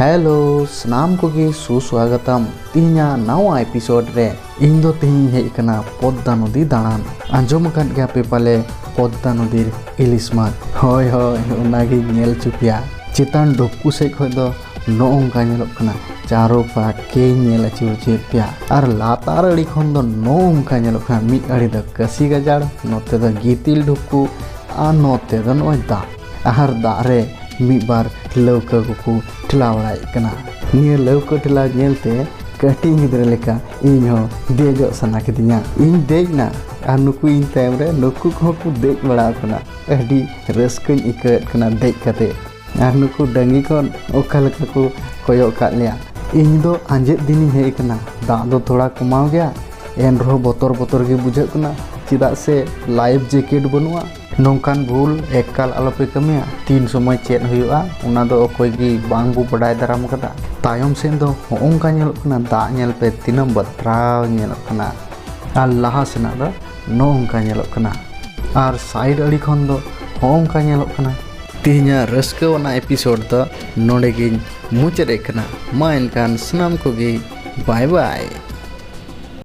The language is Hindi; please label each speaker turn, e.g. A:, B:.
A: हेलो सनाम को सुस्वागतम तीना नवा एपिसोड रे इन दो तीन हेकना पद्मा नदी दाड़ान आंजम अकाद गया पे पाले पद्मा नदी इलिस माछ होय होय ओनागे नेल चुपिया चितान डोकू से खय दो नोंका नेलोग कना चारो पाके नेल चुचे पिया आर लातार अड़ी खन दो नोंका नेलोग कना मी अड़ी द कसी गजाड़ नोते द गितिल डुकू आ नोते द नोय दा आहार दा रे मी बार लौका को ठेला बड़ाई कना निये लौका ठेला नेलते कटी गिद्रे लेका इन हो देजो सना किदिया इन देज ना आर नुकु इन टाइम रे नुकु को देज बड़ा कना अडी रस्कन इकत कना देज कते आर नुकु डंगी कोन ओका लेका को कोयो का लिया इन दो आंजेद दिन हे कना दा दो थोड़ा कमाव गया एन रो बोतर के बुझे कना चिदा से लाइफ जैकेट बनुआ नौकान भूल एकाल आलोपे कमिया तीन समय चेत हुआ उना दो अकोय गी बांग बु बडाय दाराम कदा तायम सेन दो होंका नेलक कना दा नेल पे तीनम बत्राव नेलक कना आर लाहा सेना दो नौका नेलक कना आर साइड अड़ी खन दो होंका नेलक कना तिहिना रस्का वाला एपिसोड दो नोडे गी मुचाद कना मा एनकान सनाम को गी बाय बाय।